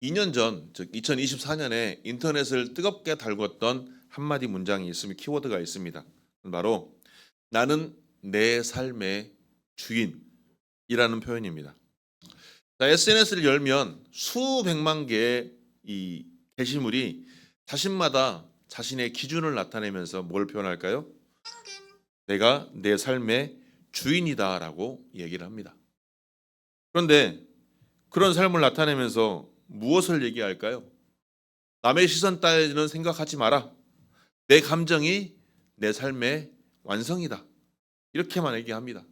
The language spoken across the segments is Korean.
2년 전, 즉 2024년에 인터넷을 뜨겁게 달궜던 한마디 문장이 있으면 키워드가 있습니다. 바로 나는 내 삶의 주인이라는 표현입니다. 자, SNS를 열면 수백만 개의 이 게시물이 자신마다 자신의 기준을 나타내면서 뭘 표현할까요? 내가 내 삶의 주인이다라고 얘기를 합니다. 그런데 그런 삶을 나타내면서 무엇을 얘기할까요? 남의 시선 따위는 생각하지 마라. 내 감정이 내 삶의 완성이다. 이렇게만 얘기합니다.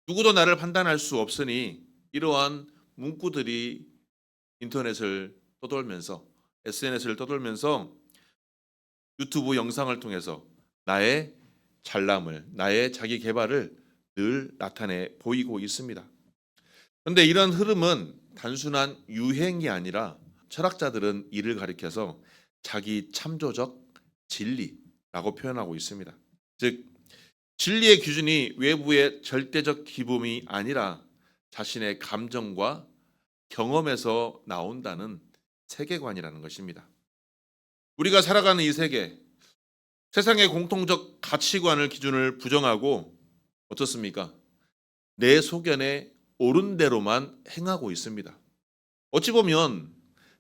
누구도 나를 판단할 수 없으니 이러한 문구들이 인터넷을 떠돌면서 SNS를 떠돌면서 유튜브 영상을 통해서 나의 잘남을, 나의 자기 개발을 늘 나타내 보이고 있습니다. 그런데 이런 흐름은 단순한 유행이 아니라 철학자들은 이를 가리켜서 자기 참조적 진리라고 표현하고 있습니다. 즉 진리의 기준이 외부의 절대적 기범이 아니라 자신의 감정과 경험에서 나온다는 세계관이라는 것입니다. 우리가 살아가는 이 세계, 세상의 공통적 가치관을 기준을 부정하고 어떻습니까? 내 소견에 옳은 대로만 행하고 있습니다. 어찌 보면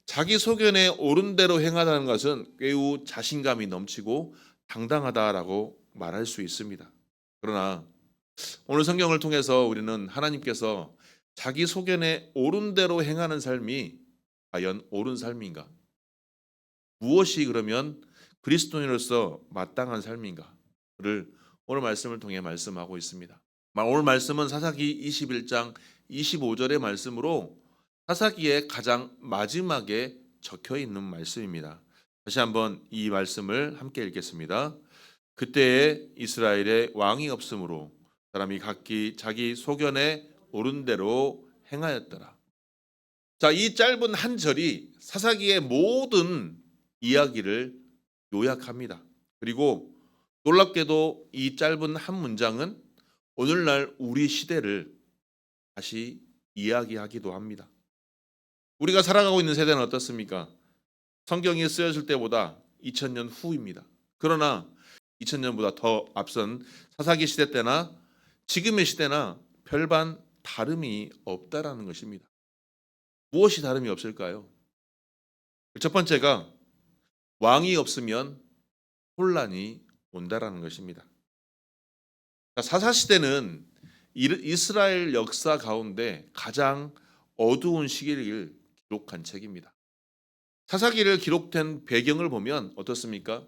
자기 소견에 옳은 대로 행하다는 것은 매우 자신감이 넘치고 당당하다라고 말할 수 있습니다. 그러나 오늘 성경을 통해서 우리는 하나님께서 자기 소견에 옳은 대로 행하는 삶이 과연 옳은 삶인가? 무엇이 그러면 그리스도인으로서 마땅한 삶인가를 오늘 말씀을 통해 말씀하고 있습니다. 오늘 말씀은 사사기 21장 25절의 말씀으로 사사기의 가장 마지막에 적혀 있는 말씀입니다. 다시 한번 이 말씀을 함께 읽겠습니다. 그때에 이스라엘에 왕이 없으므로 사람이 각기 자기 소견에 옳은 대로 행하였더라. 자, 이 짧은 한 절이 사사기의 모든 이야기를 요약합니다. 그리고 놀랍게도 이 짧은 한 문장은 오늘날 우리 시대를 다시 이야기하기도 합니다. 우리가 살아가고 있는 세대는 어떻습니까? 성경이 쓰여질 때보다 2000년 후입니다. 그러나 2000년보다 더 앞선 사사기 시대 때나 지금의 시대나 별반 다름이 없다라는 것입니다. 무엇이 다름이 없을까요? 첫 번째가 왕이 없으면 혼란이 온다라는 것입니다. 사사시대는 이스라엘 역사 가운데 가장 어두운 시기를 기록한 책입니다. 사사기를 기록된 배경을 보면 어떻습니까?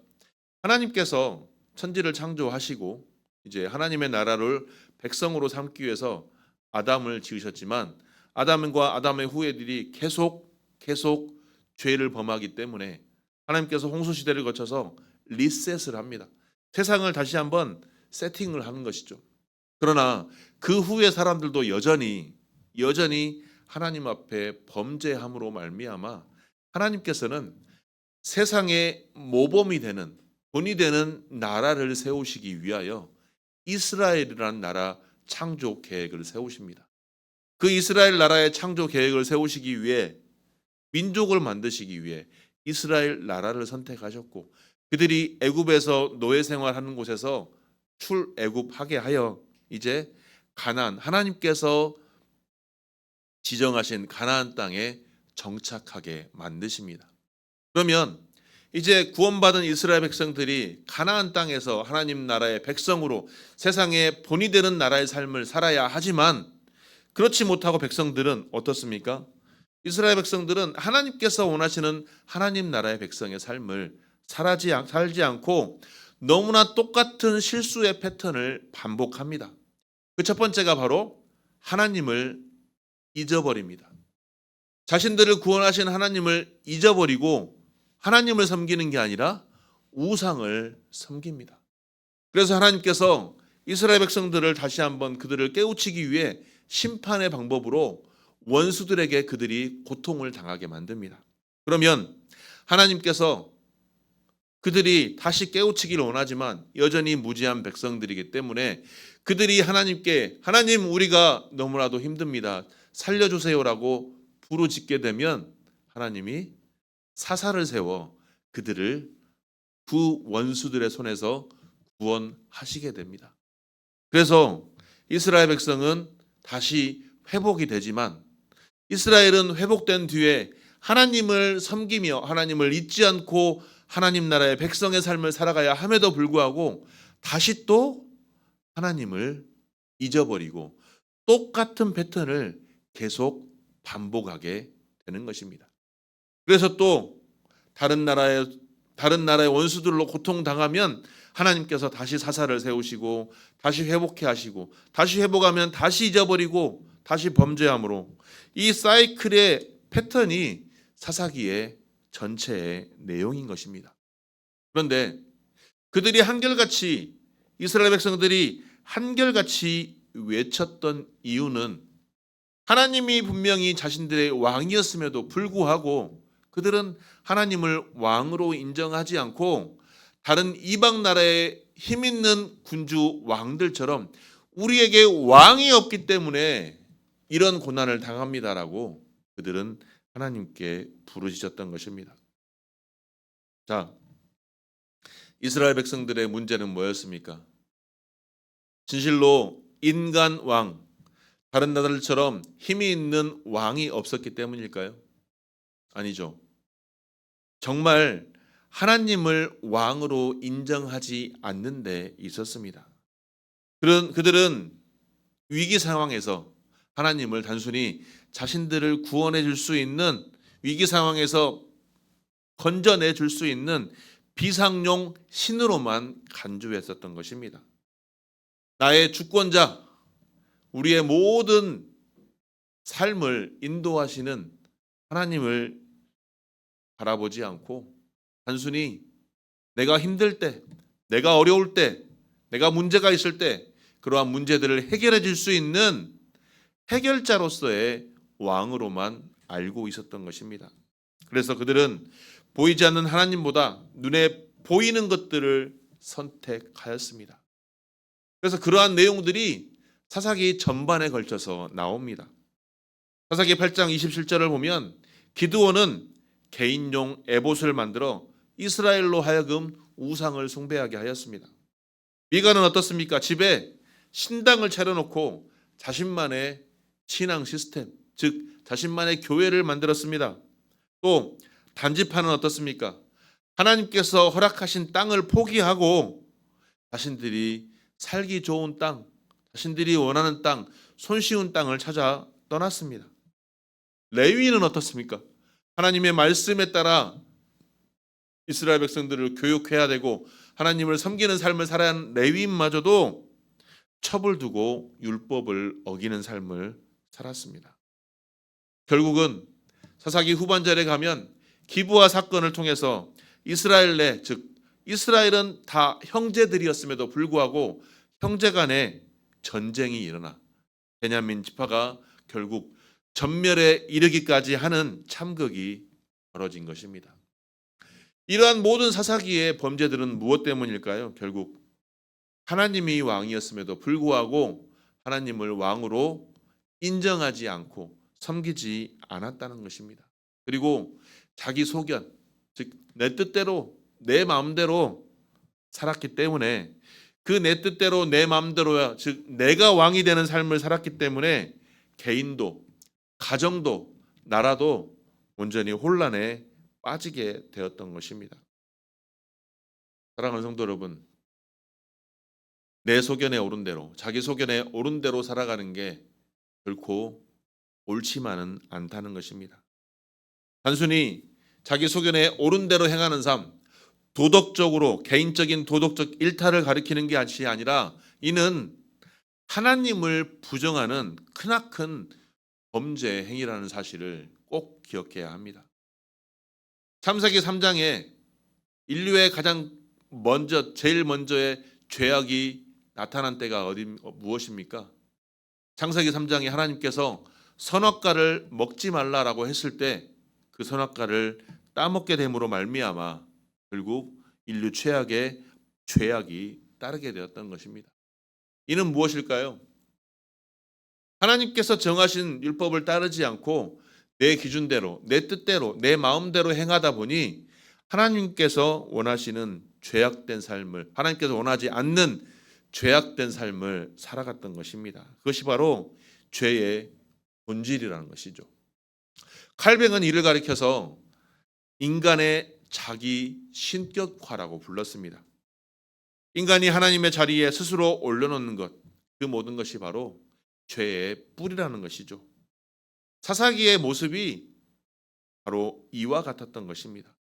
하나님께서 천지를 창조하시고 이제 하나님의 나라를 백성으로 삼기 위해서 아담을 지으셨지만 아담과 아담의 후예들이 계속 죄를 범하기 때문에 하나님께서 홍수 시대를 거쳐서 리셋을 합니다. 세상을 다시 한번 세팅을 하는 것이죠. 그러나 그 후에 사람들도 여전히 하나님 앞에 범죄함으로 말미암아 하나님께서는 세상의 모범이 되는 본이 되는 나라를 세우시기 위하여 이스라엘이라는 나라 창조 계획을 세우십니다. 그 이스라엘 나라의 창조 계획을 세우시기 위해 민족을 만드시기 위해 이스라엘 나라를 선택하셨고 그들이 애굽에서 노예 생활하는 곳에서 출애굽하게 하여 이제 가나안 하나님께서 지정하신 가나안 땅에 정착하게 만드십니다. 그러면 이제 구원받은 이스라엘 백성들이 가나안 땅에서 하나님 나라의 백성으로 세상에 본이 되는 나라의 삶을 살아야 하지만 그렇지 못하고 백성들은 어떻습니까? 이스라엘 백성들은 하나님께서 원하시는 하나님 나라의 백성의 삶을 살지 않고 너무나 똑같은 실수의 패턴을 반복합니다. 그 첫 번째가 바로 하나님을 잊어버립니다. 자신들을 구원하신 하나님을 잊어버리고 하나님을 섬기는 게 아니라 우상을 섬깁니다. 그래서 하나님께서 이스라엘 백성들을 다시 한번 그들을 깨우치기 위해 심판의 방법으로 원수들에게 그들이 고통을 당하게 만듭니다. 그러면 하나님께서 그들이 다시 깨우치기를 원하지만 여전히 무지한 백성들이기 때문에 그들이 하나님께 하나님 우리가 너무나도 힘듭니다. 살려주세요라고 부르짖게 되면 하나님이 사사를 세워 그들을 두 원수들의 손에서 구원하시게 됩니다. 그래서 이스라엘 백성은 다시 회복이 되지만 이스라엘은 회복된 뒤에 하나님을 섬기며 하나님을 잊지 않고 하나님 나라의 백성의 삶을 살아가야 함에도 불구하고 다시 또 하나님을 잊어버리고 똑같은 패턴을 계속 반복하게 되는 것입니다. 그래서 또 다른 나라의 원수들로 고통당하면 하나님께서 다시 사사를 세우시고 다시 회복해 하시고 다시 회복하면 다시 잊어버리고 다시 범죄함으로 이 사이클의 패턴이 사사기의 전체의 내용인 것입니다. 그런데 그들이 한결같이 이스라엘 백성들이 한결같이 외쳤던 이유는 하나님이 분명히 자신들의 왕이었음에도 불구하고 그들은 하나님을 왕으로 인정하지 않고 다른 이방 나라의 힘 있는 군주 왕들처럼 우리에게 왕이 없기 때문에 이런 고난을 당합니다라고 그들은 하나님께 부르짖었던 것입니다. 자, 이스라엘 백성들의 문제는 뭐였습니까? 진실로 인간 왕, 다른 나라들처럼 힘이 있는 왕이 없었기 때문일까요? 아니죠. 정말 하나님을 왕으로 인정하지 않는 데 있었습니다. 그들은 위기 상황에서 하나님을 단순히 자신들을 구원해 줄 수 있는 위기 상황에서 건져내 줄 수 있는 비상용 신으로만 간주했었던 것입니다. 나의 주권자, 우리의 모든 삶을 인도하시는 하나님을 바라보지 않고 단순히 내가 힘들 때, 내가 어려울 때, 내가 문제가 있을 때 그러한 문제들을 해결해 줄 수 있는 해결자로서의 왕으로만 알고 있었던 것입니다. 그래서 그들은 보이지 않는 하나님보다 눈에 보이는 것들을 선택하였습니다. 그래서 그러한 내용들이 사사기 전반에 걸쳐서 나옵니다. 사사기 8장 27절을 보면 기드온은 개인용 에봇을 만들어 이스라엘로 하여금 우상을 숭배하게 하였습니다. 미가는 어떻습니까? 집에 신당을 차려놓고 자신만의 신앙 시스템, 즉 자신만의 교회를 만들었습니다. 또 단지파는 어떻습니까? 하나님께서 허락하신 땅을 포기하고 자신들이 살기 좋은 땅, 자신들이 원하는 땅, 손쉬운 땅을 찾아 떠났습니다. 레위인은 어떻습니까? 하나님의 말씀에 따라 이스라엘 백성들을 교육해야 되고 하나님을 섬기는 삶을 살아야 하는 레위인마저도 첩을 두고 율법을 어기는 삶을 살았습니다. 결국은 사사기 후반절에 가면 기브아 사건을 통해서 이스라엘 내, 즉 이스라엘은 다 형제들이었음에도 불구하고 형제 간에 전쟁이 일어나 베냐민 지파가 결국 전멸에 이르기까지 하는 참극이 벌어진 것입니다. 이러한 모든 사사기의 범죄들은 무엇 때문일까요? 결국 하나님이 왕이었음에도 불구하고 하나님을 왕으로 인정하지 않고 섬기지 않았다는 것입니다. 그리고 자기 소견, 즉 내 뜻대로 내 마음대로 살았기 때문에 그 내 뜻대로 내 마음대로야, 즉 내가 왕이 되는 삶을 살았기 때문에 개인도 가정도 나라도 온전히 혼란에 빠지게 되었던 것입니다. 사랑하는 성도 여러분, 내 소견에 오른 대로, 자기 소견에 오른 대로 살아가는 게 결코 옳지만은 않다는 것입니다. 단순히 자기 소견에 오른 대로 행하는 삶, 도덕적으로 개인적인 도덕적 일탈을 가리키는 게 아니라 이는 하나님을 부정하는 크나큰 범죄 행위라는 사실을 꼭 기억해야 합니다. 창세기 3장에 인류의 제일 먼저의 죄악이 나타난 때가 무엇입니까? 창세기 3장에 하나님께서 선악과를 먹지 말라라고 했을 때 그 선악과를 따먹게 됨으로 말미암아 결국 인류 최악의 죄악이 따르게 되었던 것입니다. 이는 무엇일까요? 하나님께서 정하신 율법을 따르지 않고 내 기준대로, 내 뜻대로, 내 마음대로 행하다 보니 하나님께서 원하시는 죄악된 삶을, 하나님께서 원하지 않는 죄악된 삶을 살아갔던 것입니다. 그것이 바로 죄의 본질이라는 것이죠. 칼뱅은 이를 가리켜서 인간의 자기 신격화라고 불렀습니다. 인간이 하나님의 자리에 스스로 올려놓는 것, 그 모든 것이 바로 죄의 뿌리라는 것이죠. 사사기의 모습이 바로 이와 같았던 것입니다.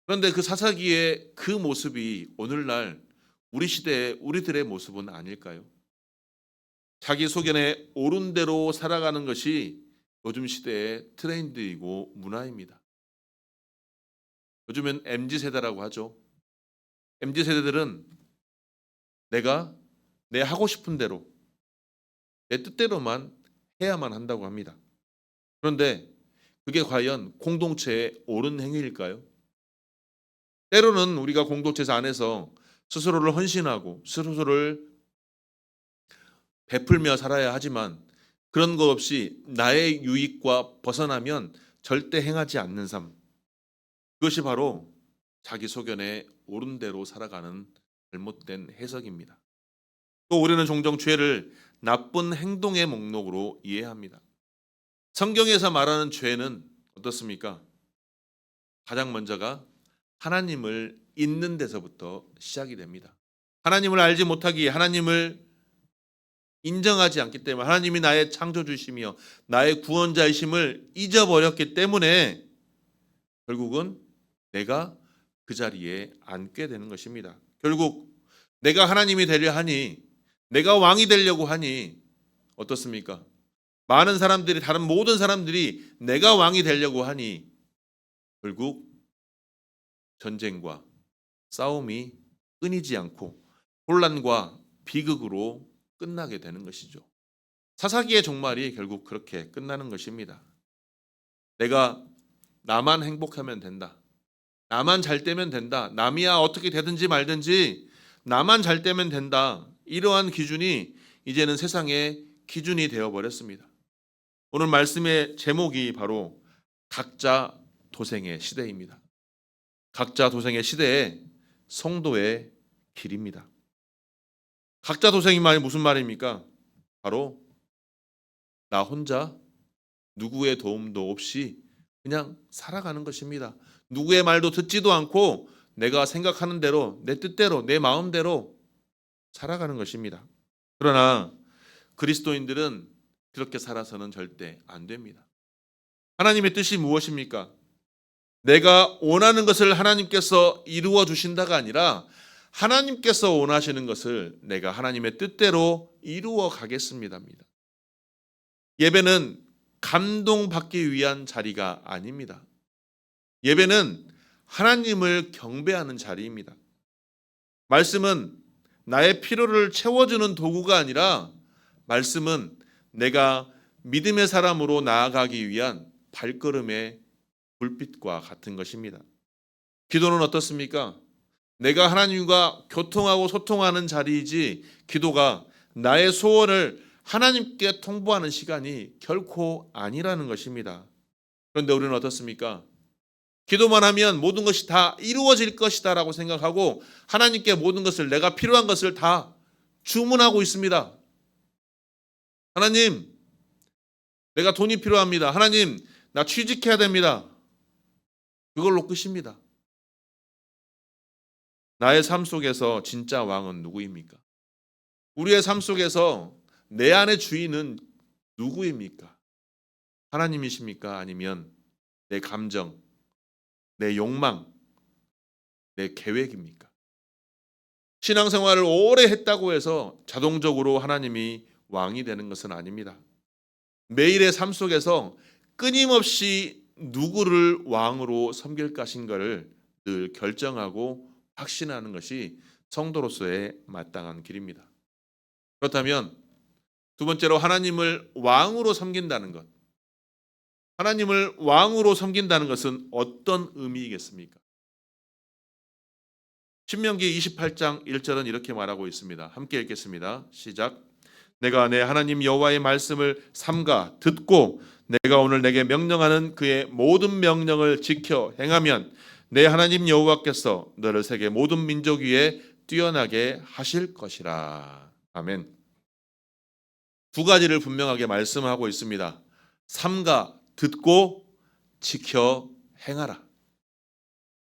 그런데 그 사사기의 그 모습이 오늘날 우리 시대의 우리들의 모습은 아닐까요? 자기 소견에 옳은 대로 살아가는 것이 요즘 시대의 트렌드이고 문화입니다. 요즘엔 MZ세대라고 하죠. MZ세대들은 내가 내 하고 싶은 대로, 내 뜻대로만 해야만 한다고 합니다. 그런데 그게 과연 공동체의 옳은 행위일까요? 때로는 우리가 공동체 안에서 스스로를 헌신하고 스스로를 베풀며 살아야 하지만 그런 것 없이 나의 유익과 벗어나면 절대 행하지 않는 삶. 그것이 바로 자기 소견에 옳은 대로 살아가는 잘못된 해석입니다. 또 우리는 종종 죄를 나쁜 행동의 목록으로 이해합니다. 성경에서 말하는 죄는 어떻습니까? 가장 먼저가 하나님을 잊는 데서부터 시작이 됩니다. 하나님을 알지 못하기에, 하나님을 인정하지 않기 때문에, 하나님이 나의 창조주시며 나의 구원자이심을 잊어버렸기 때문에 결국은 내가 그 자리에 앉게 되는 것입니다. 결국 내가 하나님이 되려 하니, 내가 왕이 되려고 하니 어떻습니까? 많은 사람들이, 다른 모든 사람들이 내가 왕이 되려고 하니 결국 전쟁과 싸움이 끊이지 않고 혼란과 비극으로 끝나게 되는 것이죠. 사사기의 종말이 결국 그렇게 끝나는 것입니다. 내가 나만 행복하면 된다. 나만 잘 되면 된다. 남이야 어떻게 되든지 말든지 나만 잘 되면 된다. 이러한 기준이 이제는 세상의 기준이 되어버렸습니다. 오늘 말씀의 제목이 바로 각자 도생의 시대입니다. 각자 도생의 시대에 성도의 길입니다. 각자 도생이 말이 무슨 말입니까? 바로 나 혼자 누구의 도움도 없이 그냥 살아가는 것입니다. 누구의 말도 듣지도 않고 내가 생각하는 대로, 내 뜻대로, 내 마음대로 살아가는 것입니다. 그러나 그리스도인들은 그렇게 살아서는 절대 안 됩니다. 하나님의 뜻이 무엇입니까? 내가 원하는 것을 하나님께서 이루어 주신다가 아니라 하나님께서 원하시는 것을 내가 하나님의 뜻대로 이루어 가겠습니다입니다. 예배는 감동받기 위한 자리가 아닙니다. 예배는 하나님을 경배하는 자리입니다. 말씀은 나의 필요를 채워주는 도구가 아니라 말씀은 내가 믿음의 사람으로 나아가기 위한 발걸음의 불빛과 같은 것입니다. 기도는 어떻습니까? 내가 하나님과 교통하고 소통하는 자리이지 기도가 나의 소원을 하나님께 통보하는 시간이 결코 아니라는 것입니다. 그런데 우리는 어떻습니까? 기도만 하면 모든 것이 다 이루어질 것이다 라고 생각하고 하나님께 모든 것을, 내가 필요한 것을 다 주문하고 있습니다. 하나님, 내가 돈이 필요합니다. 하나님, 나 취직해야 됩니다. 그걸로 끝입니다. 나의 삶 속에서 진짜 왕은 누구입니까? 우리의 삶 속에서 내 안의 주인은 누구입니까? 하나님이십니까? 아니면 내 감정, 내 욕망, 내 계획입니까? 신앙생활을 오래 했다고 해서 자동적으로 하나님이 왕이 되는 것은 아닙니다. 매일의 삶 속에서 끊임없이 누구를 왕으로 섬길 것인가를 늘 결정하고 확신하는 것이 성도로서의 마땅한 길입니다. 그렇다면 두 번째로 하나님을 왕으로 섬긴다는 것. 하나님을 왕으로 섬긴다는 것은 어떤 의미이겠습니까? 신명기 28장 1절은 이렇게 말하고 있습니다. 함께 읽겠습니다. 시작. 내가 내 하나님 여호와의 말씀을 삼가 듣고 내가 오늘 내게 명령하는 그의 모든 명령을 지켜 행하면 내 하나님 여호와께서 너를 세계 모든 민족 위에 뛰어나게 하실 것이라. 아멘. 두 가지를 분명하게 말씀하고 있습니다. 삼가 듣고 지켜 행하라.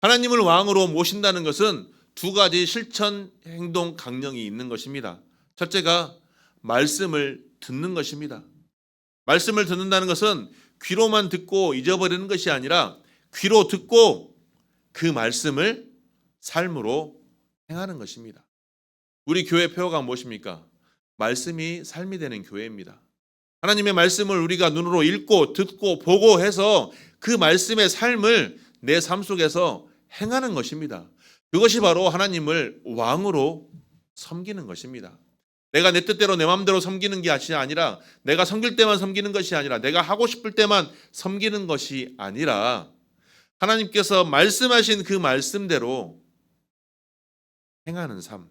하나님을 왕으로 모신다는 것은 두 가지 실천 행동 강령이 있는 것입니다. 첫째가 말씀을 듣는 것입니다. 말씀을 듣는다는 것은 귀로만 듣고 잊어버리는 것이 아니라 귀로 듣고 그 말씀을 삶으로 행하는 것입니다. 우리 교회 표어가 무엇입니까? 말씀이 삶이 되는 교회입니다. 하나님의 말씀을 우리가 눈으로 읽고 듣고 보고 해서 그 말씀의 삶을 내 삶 속에서 행하는 것입니다. 그것이 바로 하나님을 왕으로 섬기는 것입니다. 내가 내 뜻대로 내 마음대로 섬기는 게 아니라 내가 섬길 때만 섬기는 것이 아니라 내가 하고 싶을 때만 섬기는 것이 아니라 하나님께서 말씀하신 그 말씀대로 행하는 삶,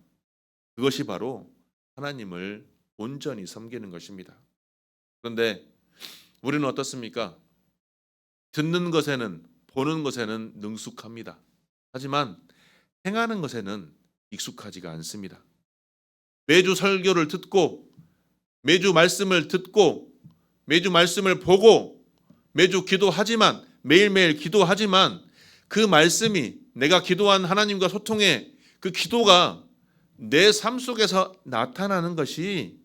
그것이 바로 하나님을 온전히 섬기는 것입니다. 그런데 우리는 어떻습니까? 듣는 것에는 보는 것에는 능숙합니다. 하지만 행하는 것에는 익숙하지가 않습니다. 매주 설교를 듣고 매주 말씀을 듣고 매주 말씀을 보고 매주 기도하지만 매일매일 기도하지만 그 말씀이 내가 기도한 하나님과 소통의 그 기도가 내 삶 속에서 나타나는 것이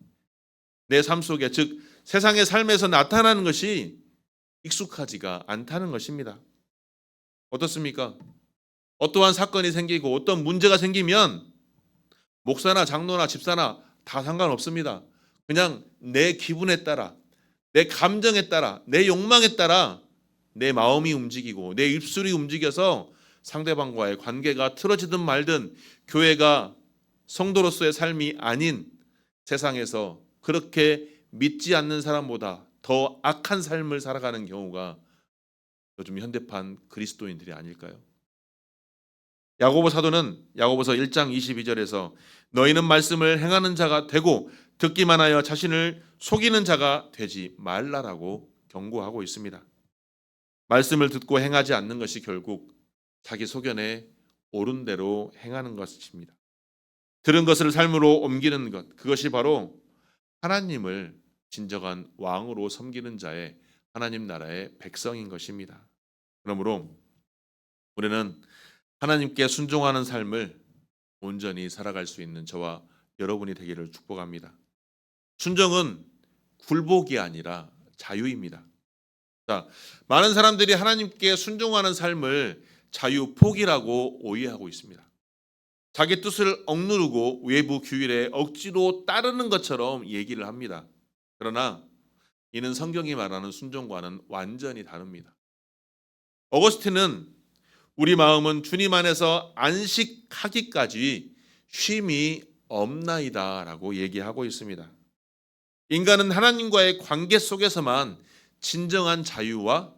내 삶 속에 즉 세상의 삶에서 나타나는 것이 익숙하지가 않다는 것입니다. 어떻습니까? 어떠한 사건이 생기고 어떤 문제가 생기면 목사나 장로나 집사나 다 상관없습니다. 그냥 내 기분에 따라 내 감정에 따라 내 욕망에 따라 내 마음이 움직이고 내 입술이 움직여서 상대방과의 관계가 틀어지든 말든 교회가 성도로서의 삶이 아닌 세상에서 그렇게 믿지 않는 사람보다 더 악한 삶을 살아가는 경우가 요즘 현대판 그리스도인들이 아닐까요? 야고보 사도는 야고보서 1장 22절에서 너희는 말씀을 행하는 자가 되고 듣기만 하여 자신을 속이는 자가 되지 말라라고 경고하고 있습니다. 말씀을 듣고 행하지 않는 것이 결국 자기 소견에 옳은 대로 행하는 것입니다. 들은 것을 삶으로 옮기는 것, 그것이 바로 하나님을 진정한 왕으로 섬기는 자의 하나님 나라의 백성인 것입니다. 그러므로 우리는 하나님께 순종하는 삶을 온전히 살아갈 수 있는 저와 여러분이 되기를 축복합니다. 순종은 굴복이 아니라 자유입니다. 자, 많은 사람들이 하나님께 순종하는 삶을 자유포기라고 오해하고 있습니다. 자기 뜻을 억누르고 외부 규율에 억지로 따르는 것처럼 얘기를 합니다. 그러나 이는 성경이 말하는 순종과는 완전히 다릅니다. 어거스틴은 우리 마음은 주님 안에서 안식하기까지 쉼이 없나이다라고 얘기하고 있습니다. 인간은 하나님과의 관계 속에서만 진정한 자유와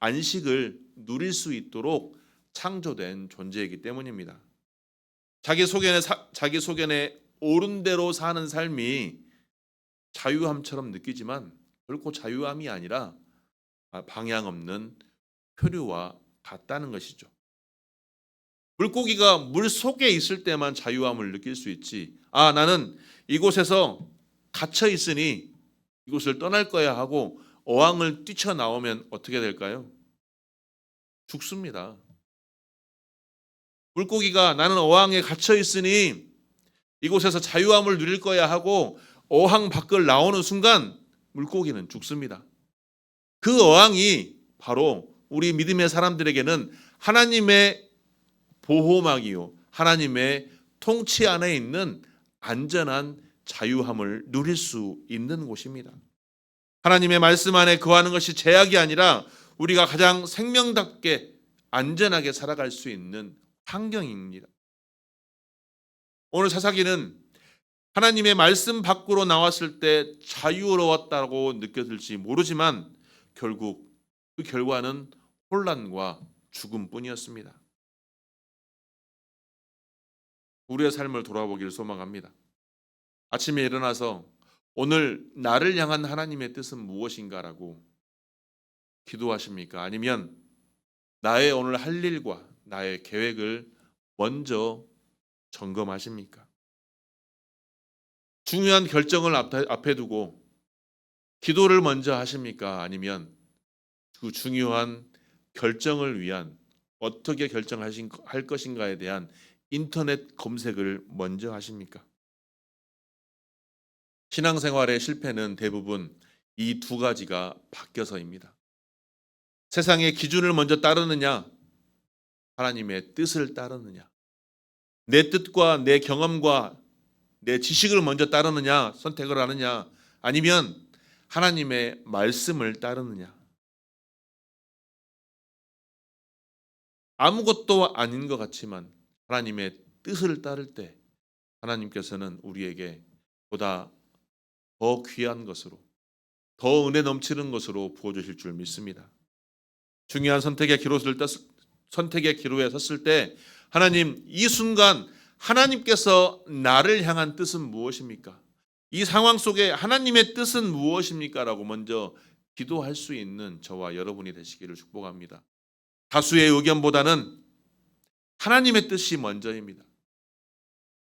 안식을 누릴 수 있도록 창조된 존재이기 때문입니다. 자기 소견에 옳은 대로 사는 삶이 자유함처럼 느끼지만 결코 자유함이 아니라 방향 없는 표류와 같다는 것이죠. 물고기가 물 속에 있을 때만 자유함을 느낄 수 있지. 나는 이곳에서 갇혀 있으니 이곳을 떠날 거야 하고 어항을 뛰쳐나오면 어떻게 될까요? 죽습니다. 물고기가 나는 어항에 갇혀 있으니 이곳에서 자유함을 누릴 거야 하고 어항 밖을 나오는 순간 물고기는 죽습니다. 그 어항이 바로 우리 믿음의 사람들에게는 하나님의 보호막이요, 하나님의 통치 안에 있는 안전한 자유함을 누릴 수 있는 곳입니다. 하나님의 말씀 안에 거하는 것이 제약이 아니라 우리가 가장 생명답게 안전하게 살아갈 수 있는 환경입니다. 오늘 사사기는 하나님의 말씀 밖으로 나왔을 때 자유로웠다고 느껴질지 모르지만 결국 그 결과는 혼란과 죽음뿐이었습니다. 우리의 삶을 돌아보기를 소망합니다. 아침에 일어나서 오늘 나를 향한 하나님의 뜻은 무엇인가라고 기도하십니까? 아니면 나의 오늘 할 일과 나의 계획을 먼저 점검하십니까? 중요한 결정을 앞에 두고 기도를 먼저 하십니까? 아니면 그 중요한 결정을 위한 어떻게 결정할 것인가에 대한 인터넷 검색을 먼저 하십니까? 신앙생활의 실패는 대부분 이 두 가지가 바뀌어서입니다. 세상의 기준을 먼저 따르느냐, 하나님의 뜻을 따르느냐, 내 뜻과 내 경험과 내 지식을 먼저 따르느냐, 선택을 하느냐, 아니면 하나님의 말씀을 따르느냐. 아무것도 아닌 것 같지만 하나님의 뜻을 따를 때 하나님께서는 우리에게 보다 더 귀한 것으로, 더 은혜 넘치는 것으로 부어주실 줄 믿습니다. 중요한 선택의 기로에 섰을 때 하나님, 이 순간 하나님께서 나를 향한 뜻은 무엇입니까? 이 상황 속에 하나님의 뜻은 무엇입니까? 라고 먼저 기도할 수 있는 저와 여러분이 되시기를 축복합니다. 다수의 의견보다는 하나님의 뜻이 먼저입니다.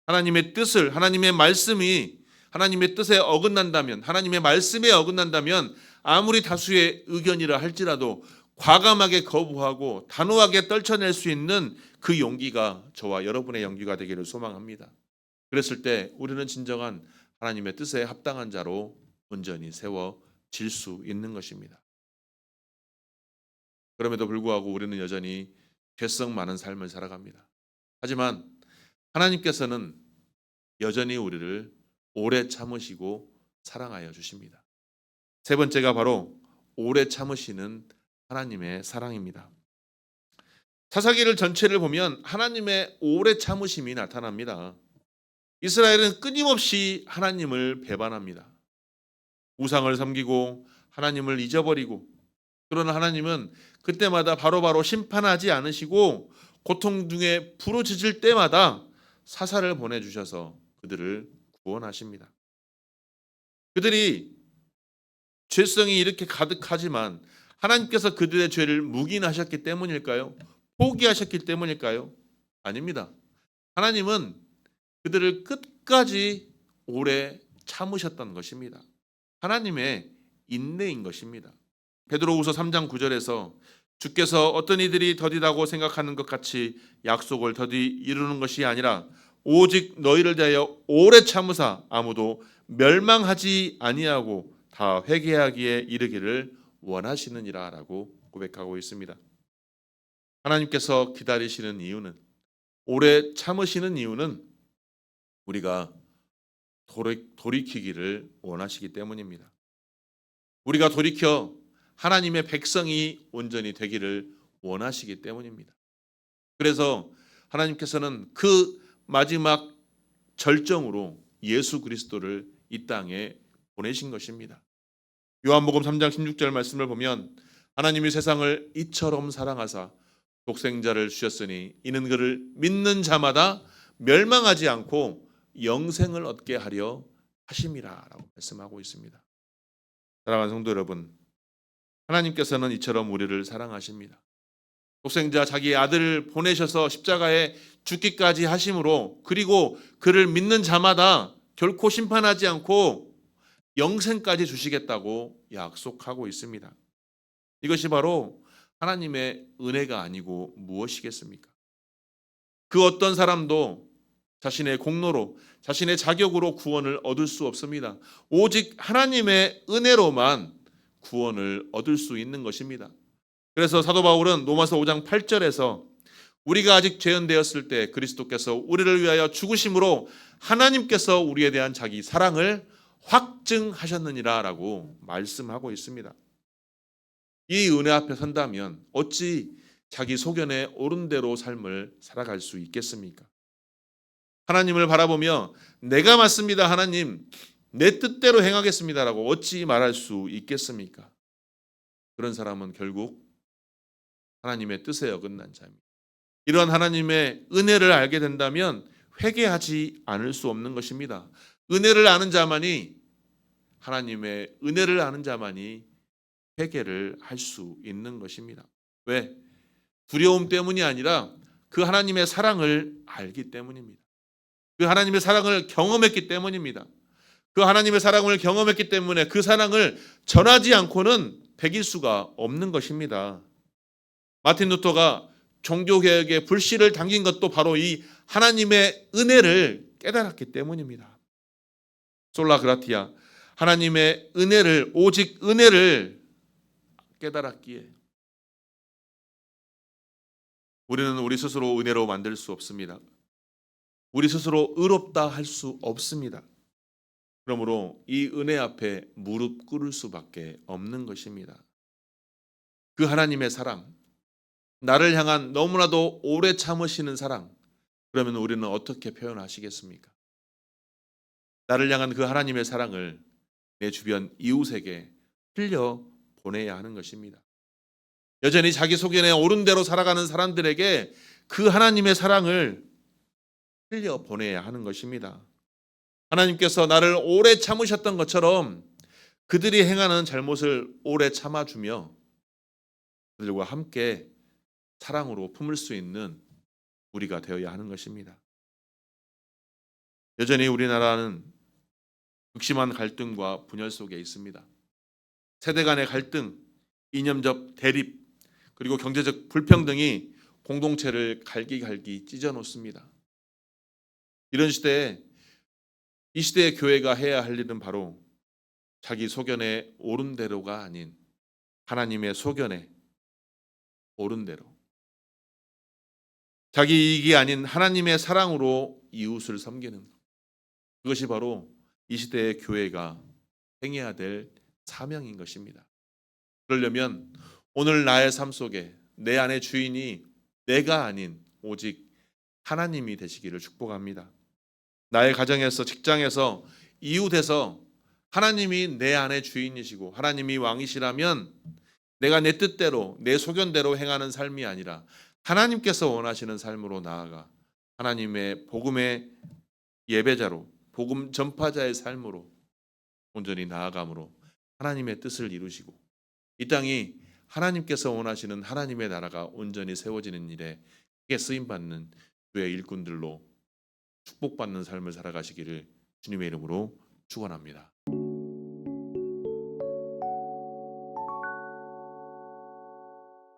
하나님의 뜻을, 하나님의 말씀이 하나님의 뜻에 어긋난다면, 하나님의 말씀에 어긋난다면 아무리 다수의 의견이라 할지라도 과감하게 거부하고 단호하게 떨쳐낼 수 있는 그 용기가 저와 여러분의 용기가 되기를 소망합니다. 그랬을 때 우리는 진정한 하나님의 뜻에 합당한 자로 온전히 세워질 수 있는 것입니다. 그럼에도 불구하고 우리는 여전히 죄성 많은 삶을 살아갑니다. 하지만 하나님께서는 여전히 우리를 오래 참으시고 사랑하여 주십니다. 세 번째가 바로 오래 참으시는 하나님의 사랑입니다. 사사기를 전체를 보면 하나님의 오래 참으심이 나타납니다. 이스라엘은 끊임없이 하나님을 배반합니다. 우상을 섬기고 하나님을 잊어버리고, 그러나 하나님은 그때마다 바로바로 심판하지 않으시고 고통 중에 부르짖을 때마다 사사를 보내주셔서 그들을 구원하십니다. 그들이 죄성이 이렇게 가득하지만 하나님께서 그들의 죄를 묵인하셨기 때문일까요? 포기하셨기 때문일까요? 아닙니다. 하나님은 그들을 끝까지 오래 참으셨던 것입니다. 하나님의 인내인 것입니다. 베드로후서 3장 9절에서 주께서 어떤 이들이 더디다고 생각하는 것 같이 약속을 더디 이루는 것이 아니라 오직 너희를 대하여 오래 참으사 아무도 멸망하지 아니하고 다 회개하기에 이르기를 원하시느니라 라고 고백하고 있습니다. 하나님께서 기다리시는 이유는, 오래 참으시는 이유는 우리가 돌이키기를 원하시기 때문입니다. 우리가 돌이켜 하나님의 백성이 온전히 되기를 원하시기 때문입니다. 그래서 하나님께서는 그 마지막 절정으로 예수 그리스도를 이 땅에 보내신 것입니다. 요한복음 3장 16절 말씀을 보면 하나님이 세상을 이처럼 사랑하사 독생자를 주셨으니 이는 그를 믿는 자마다 멸망하지 않고 영생을 얻게 하려 하심이라 라고 말씀하고 있습니다. 사랑하는 성도 여러분, 하나님께서는 이처럼 우리를 사랑하십니다. 독생자 자기의 아들을 보내셔서 십자가에 죽기까지 하심으로, 그리고 그를 믿는 자마다 결코 심판하지 않고 영생까지 주시겠다고 약속하고 있습니다. 이것이 바로 하나님의 은혜가 아니고 무엇이겠습니까? 그 어떤 사람도 자신의 공로로, 자신의 자격으로 구원을 얻을 수 없습니다. 오직 하나님의 은혜로만 구원을 얻을 수 있는 것입니다. 그래서 사도 바울은 로마서 5장 8절에서 우리가 아직 죄인되었을 때 그리스도께서 우리를 위하여 죽으심으로 하나님께서 우리에 대한 자기 사랑을 확증하셨느니라 라고 말씀하고 있습니다. 이 은혜 앞에 선다면 어찌 자기 소견에 옳은 대로 삶을 살아갈 수 있겠습니까? 하나님을 바라보며 내가 맞습니다 하나님, 내 뜻대로 행하겠습니다라고 어찌 말할 수 있겠습니까? 그런 사람은 결국 하나님의 뜻에 어긋난 자입니다. 이런 하나님의 은혜를 알게 된다면 회개하지 않을 수 없는 것입니다. 은혜를 아는 자만이 하나님의 은혜를 아는 자만이 회개를 할 수 있는 것입니다. 왜? 두려움 때문이 아니라 그 하나님의 사랑을 알기 때문입니다. 그 하나님의 사랑을 경험했기 때문입니다. 그 하나님의 사랑을 경험했기 때문에 그 사랑을 전하지 않고는 배길 수가 없는 것입니다. 마틴 루터가 종교개혁의 불씨를 당긴 것도 바로 이 하나님의 은혜를 깨달았기 때문입니다. 솔라 그라티아, 하나님의 은혜를, 오직 은혜를 깨달았기에 우리는 우리 스스로 은혜로 만들 수 없습니다. 우리 스스로 의롭다 할 수 없습니다. 그러므로 이 은혜 앞에 무릎 꿇을 수밖에 없는 것입니다. 그 하나님의 사랑, 나를 향한 너무나도 오래 참으시는 사랑, 그러면 우리는 어떻게 표현하시겠습니까? 나를 향한 그 하나님의 사랑을 내 주변 이웃에게 흘려 보내야 하는 것입니다. 여전히 자기 소견에 옳은 대로 살아가는 사람들에게 그 하나님의 사랑을 흘려 보내야 하는 것입니다. 하나님께서 나를 오래 참으셨던 것처럼 그들이 행하는 잘못을 오래 참아주며 그들과 함께 사랑으로 품을 수 있는 우리가 되어야 하는 것입니다. 여전히 우리나라는 극심한 갈등과 분열 속에 있습니다. 세대 간의 갈등, 이념적 대립, 그리고 경제적 불평등이 공동체를 갈기갈기 찢어놓습니다. 이런 시대에 이 시대의 교회가 해야 할 일은 바로 자기 소견에 옳은 대로가 아닌 하나님의 소견에 옳은 대로, 자기 이익이 아닌 하나님의 사랑으로 이웃을 섬기는 것. 그것이 바로 이 시대의 교회가 행해야 될 사명인 것입니다. 그러려면 오늘 나의 삶 속에 내 안의 주인이 내가 아닌 오직 하나님이 되시기를 축복합니다. 나의 가정에서, 직장에서, 이웃에서 하나님이 내 안의 주인이시고 하나님이 왕이시라면 내가 내 뜻대로, 내 소견대로 행하는 삶이 아니라 하나님께서 원하시는 삶으로 나아가 하나님의 복음의 예배자로, 복음 전파자의 삶으로 온전히 나아감으로 하나님의 뜻을 이루시고 이 땅이 하나님께서 원하시는 하나님의 나라가 온전히 세워지는 일에 크게 쓰임받는 주의 일꾼들로 축복받는 삶을 살아가시기를 주님의 이름으로 축원합니다.